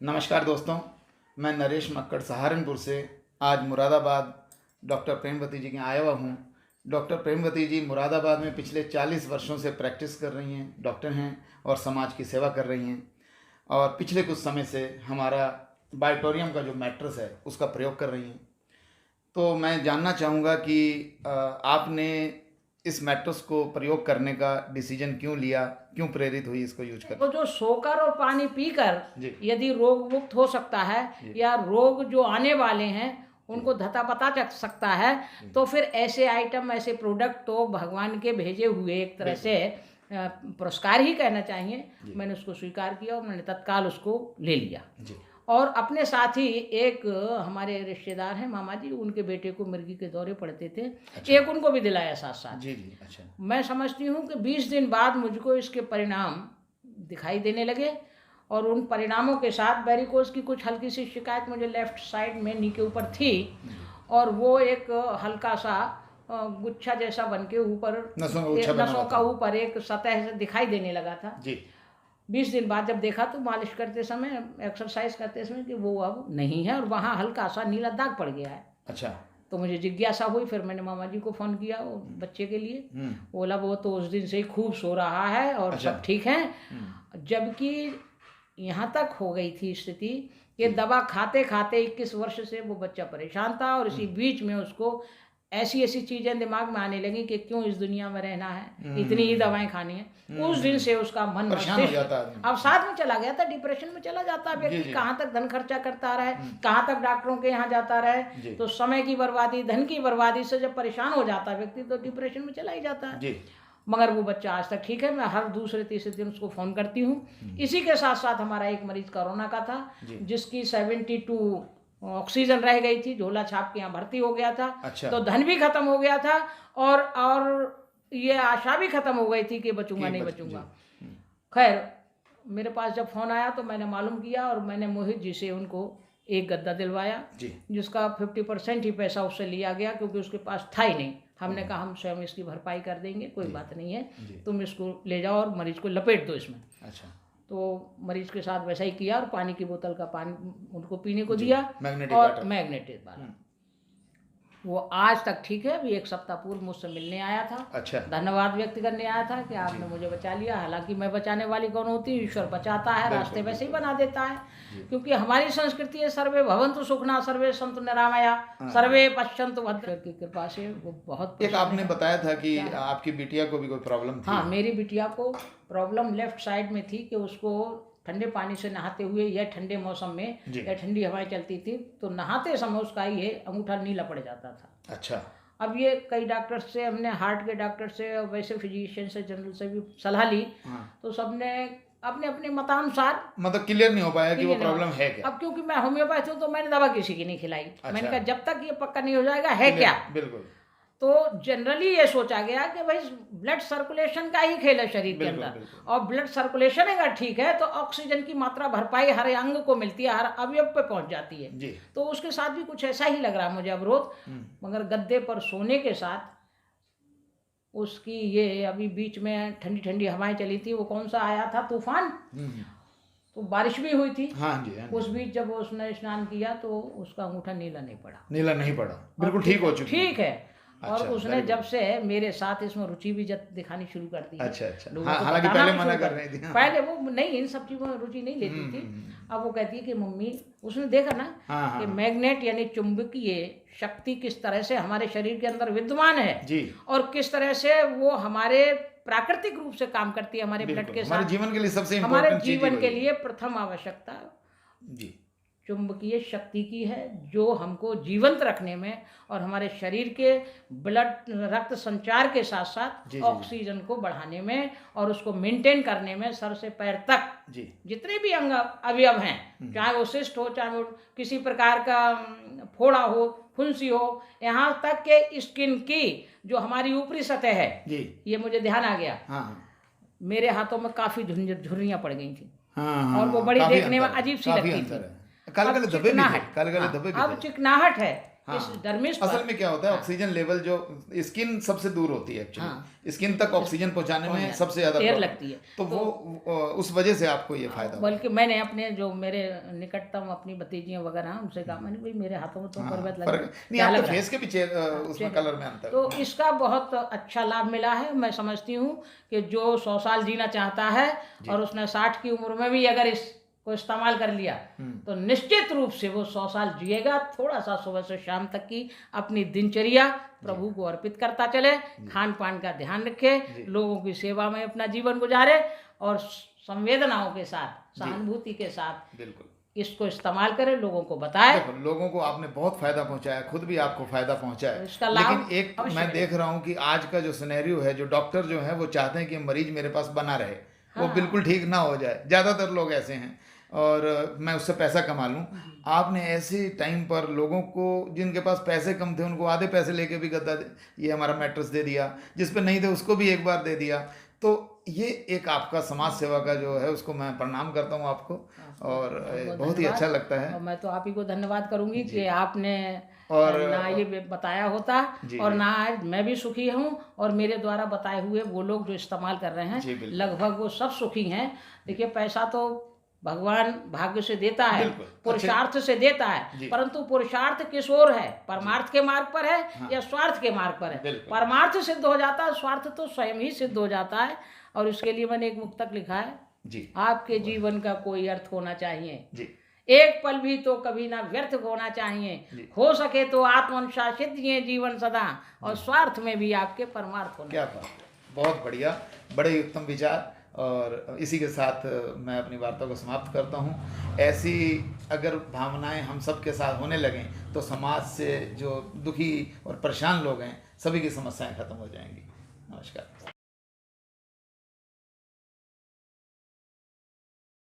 नमस्कार दोस्तों, मैं नरेश मक्कड़ सहारनपुर से आज मुरादाबाद डॉक्टर प्रेमवती जी के आया हुआ हूँ। डॉक्टर प्रेमवती जी मुरादाबाद में पिछले 40 वर्षों से प्रैक्टिस कर रही हैं, डॉक्टर हैं और समाज की सेवा कर रही हैं। और पिछले कुछ समय से हमारा बायोटोरियम का जो मैट्रेस है उसका प्रयोग कर रही हैं। तो मैं जानना चाहूँगा कि आपने इस मैट्रेस को प्रयोग करने का डिसीजन क्यों लिया, क्यों प्रेरित हुई इसको यूज करने? तो जो सोकर और पानी पीकर जी। यदि रोग मुक्त हो सकता है या रोग जो आने वाले हैं उनको धता पता चल सकता है, तो फिर ऐसे आइटम, ऐसे प्रोडक्ट तो भगवान के भेजे हुए एक तरह से पुरस्कार ही कहना चाहिए। मैंने उसको स्वीकार किया और मैंने तत्काल उसको ले लिया। जी। और अपने साथ ही एक हमारे रिश्तेदार हैं मामा जी, उनके बेटे को मिर्गी के दौरे पड़ते थे। अच्छा। एक उनको भी दिलाया साथ साथ। जी जी। अच्छा। मैं समझती हूँ कि 20 दिन बाद मुझको इसके परिणाम दिखाई देने लगे और उन परिणामों के साथ वेरिकोज की कुछ हल्की सी शिकायत मुझे लेफ्ट साइड में नी के ऊपर थी और वो एक हल्का सा गुच्छा जैसा बन के ऊपर नसों का ऊपर एक सतह से दिखाई देने लगा था जी। 20 दिन बाद जब देखा तो मालिश करते समय, एक्सरसाइज करते समय कि वो अब नहीं है और वहाँ हल्का सा नीला दाग पड़ गया है। अच्छा। तो मुझे जिज्ञासा हुई, फिर मैंने मामा जी को फ़ोन किया वो बच्चे के लिए। बोला वो तो उस दिन से ही खूब सो रहा है और सब ठीक है। जबकि यहाँ तक हो गई थी स्थिति कि दवा खाते खाते 21 वर्ष से वो बच्चा परेशान था और इसी बीच में उसको ऐसी ऐसी चीज़ें दिमाग में आने लगी कि क्यों इस दुनिया में रहना है, इतनी ही दवाएं खानी है। उस दिन से उसका मन मस्तिष्क अब साथ में चला गया था, डिप्रेशन में चला जाता है व्यक्ति। कहाँ तक धन खर्चा करता रहे, कहाँ तक डॉक्टरों के यहाँ जाता रहे, तो समय की बर्बादी, धन की बर्बादी से जब परेशान हो जाता है व्यक्ति तो डिप्रेशन में चला ही जाता है। मगर वो बच्चा आज तक ठीक है। मैं हर दूसरे तीसरे दिन उसको फ़ोन करती हूँ। इसी के साथ साथ हमारा एक मरीज कोरोना का था जिसकी 72 ऑक्सीजन रह गई थी, झोला छाप के यहाँ भर्ती हो गया था। अच्छा। तो धन भी खत्म हो गया था और ये आशा भी खत्म हो गई थी कि बचूंगा नहीं बचूंगा। खैर मेरे पास जब फ़ोन आया तो मैंने मालूम किया और मैंने मोहित जी से उनको एक गद्दा दिलवाया जिसका 50% ही पैसा उससे लिया गया क्योंकि उसके पास था ही नहीं। हमने कहा हम स्वयं इसकी भरपाई कर देंगे, कोई बात नहीं है, तुम इसको ले जाओ और मरीज को लपेट दो इसमें। अच्छा। तो मरीज के साथ वैसा ही किया और पानी की बोतल का पानी उनको पीने को दिया और मैग्नेटिक वाला। वो आज तक ठीक है। अभी एक सप्ताह पूर्व मुझसे मिलने आया था। अच्छा। धन्यवाद व्यक्त करने आया था कि आपने मुझे बचा लिया। हालांकि मैं बचाने वाली कौन होती, ईश्वर बचाता है, रास्ते वैसे ही बना देता है। क्योंकि हमारी संस्कृति है सर्वे भवन्तु सुखिनः, सर्वे सन्तु निरामया, सर्वे पश्यन्तु भद्रं की कृपा से वो बहुत। एक आपने बताया था कि आपकी बिटिया को भी कोई प्रॉब्लम थी? हाँ, मेरी बिटिया को प्रॉब्लम लेफ्ट साइड में थी कि उसको ठंडे पानी से नहाते हुए या ठंडे मौसम में या ठंडी हवाएं चलती थी तो नहाते समय उसका ये अंगूठा नीला पड़ जाता था। अच्छा। अब ये कई डॉक्टर से, हमने हार्ट के डॉक्टर से और वैसे फिजिशियन से, जनरल से भी सलाह ली। तो सबने अपने अपने मतानुसार मतलब क्लियर नहीं हो पाया कि वो प्रॉब्लम है क्या। अब क्योंकि मैं होम्योपैथ हूँ तो मैंने दवा किसी की नहीं खिलाई। अच्छा। मैंने कहा जब तक ये पक्का नहीं हो जाएगा है क्या। बिल्कुल। तो जनरली ये सोचा गया कि भाई ब्लड सर्कुलेशन का ही खेल है शरीर के अंदर और ब्लड सर्कुलेशन अगर ठीक है तो ऑक्सीजन की मात्रा भरपाई हर अंग को मिलती है, हर अवयव पे पहुंच जाती है जी। तो उसके साथ भी कुछ ऐसा ही लग रहा मुझे अवरोध। मगर गद्दे पर सोने के साथ उसकी ये अभी बीच में ठंडी ठंडी हवाएं चली थी, वो कौन सा आया था तूफान, तो बारिश भी हुई थी। हाँ जी, हाँ जी। उस बीच जब उसने स्नान किया तो उसका अंगूठा नीला नहीं पड़ा। नीला नहीं पड़ा, बिल्कुल ठीक हो चुका। ठीक है। अच्छा, और उसने जब से मेरे साथ इसमें रुचि भी दिखानी शुरू कर दी। अच्छा अच्छा। हालांकि पहले मना कर रही थी। पहले वो नहीं, इन सब चीज़ों में रुचि नहीं लेती थी। अब वो कहती है कि मम्मी, उसने देखा ना कि मैग्नेट यानी चुंबकीय शक्ति किस तरह से हमारे शरीर के अंदर विद्यमान है जी। और किस तरह से वो हमारे प्राकृतिक रूप से काम करती है हमारे ब्लड के साथ। हमारे जीवन के लिए सबसे हमारे जीवन के लिए प्रथम आवश्यकता जी चुंबकीय शक्ति की है जो हमको जीवंत रखने में और हमारे शरीर के ब्लड रक्त संचार के साथ साथ ऑक्सीजन को बढ़ाने में और उसको मेंटेन करने में सर से पैर तक जितने भी अंग अवयव हैं, चाहे वो सिस्ट हो, चाहे वो किसी प्रकार का फोड़ा हो, फुंसी हो, यहाँ तक के स्किन की जो हमारी ऊपरी सतह है ये मुझे ध्यान आ गया। मेरे हाथों में काफी झुर्रियाँ पड़ गई थी और वो बड़ी देखने में अजीब सी लगती थी। अब चिकनाहट है। इस डर्मिस असल पर। में क्या होता है, ऑक्सीजन लेवल जो स्किन सबसे दूर होती है एक्चुअली, स्किन तक ऑक्सीजन पहुंचाने में सबसे ज्यादा देर प्रॉब्लम लगती है, तो वो उस वजह से आपको ये फायदा हुआ। बल्कि मैंने अपने जो मेरे निकटतम अपनी भतीजियां वगैरह हैं, उनसे कहा, मैंने भाई मेरे हाथों में तो पर्वत लग रहा है, नहीं, क्या आपके लग रहा है? फेस के पीछे उसमें कलर में अंतर तो इसका बहुत अच्छा लाभ मिला है। मैं समझती हूँ कि जो 100 साल जीना चाहता है और उसने 60 की उम्र में भी अगर इसको इस्तेमाल कर लिया तो निश्चित रूप से वो 100 साल जिएगा। थोड़ा सा सुबह से शाम तक की अपनी दिनचर्या प्रभु को अर्पित करता चले, खान पान का ध्यान रखे, लोगों की सेवा में अपना जीवन गुजारे और संवेदनाओं के साथ, सहानुभूति के साथ बिल्कुल इसको इस्तेमाल करें, लोगों को बताएं। देखो, लोगों को आपने बहुत फायदा पहुंचाया, खुद भी आपको फायदा पहुंचा है, इसका लाभ लेकिन एक मैं देख रहा हूं कि आज का जो सिनेरियो है, जो डॉक्टर जो है वो चाहते हैं कि मरीज मेरे पास बना रहे, वो बिल्कुल ठीक ना हो जाए। ज़्यादातर लोग ऐसे हैं और मैं उससे पैसा कमा लूं। आपने ऐसे टाइम पर लोगों को, जिनके पास पैसे कम थे, उनको आधे पैसे लेके भी गद्दा ये हमारा मैट्रेस दे दिया, जिस पे नहीं थे उसको भी एक बार दे दिया। तो ये एक आपका समाज सेवा का जो है, उसको मैं प्रणाम करता हूँ आपको और बहुत ही अच्छा लगता है। और मैं तो आप ही को धन्यवाद करूंगी कि आपने और ना ये बताया होता और ना आज मैं भी सुखी हूँ और मेरे द्वारा बताए हुए वो लोग जो इस्तेमाल कर रहे हैं लगभग वो सब सुखी हैं। देखिए, पैसा तो भगवान भाग्य से देता है, पुरुषार्थ से देता है, परंतु पुरुषार्थ किस ओर है? परमार्थ के मार्ग पर है या स्वार्थ के मार्ग पर है? परमार्थ सिद्ध हो जाता है, स्वार्थ तो स्वयं ही सिद्ध हो जाता है। और इसके लिए मैंने एक मुक्तक लिखा है जी, आपके जीवन का कोई अर्थ होना चाहिए जी, एक पल भी तो कभी ना व्यर्थ होना चाहिए, हो सके तो आत्मानुशासित जिए जीवन सदा और स्वार्थ में भी आपके परमार्थ होना। क्या बात है, बहुत बढ़िया, बड़े ही उत्तम विचार। और इसी के साथ मैं अपनी वार्ता को समाप्त करता हूँ। ऐसी अगर भावनाएं हम सब के साथ होने लगें तो समाज से जो दुखी और परेशान लोग हैं, सभी की समस्याएं खत्म हो जाएंगी। नमस्कार।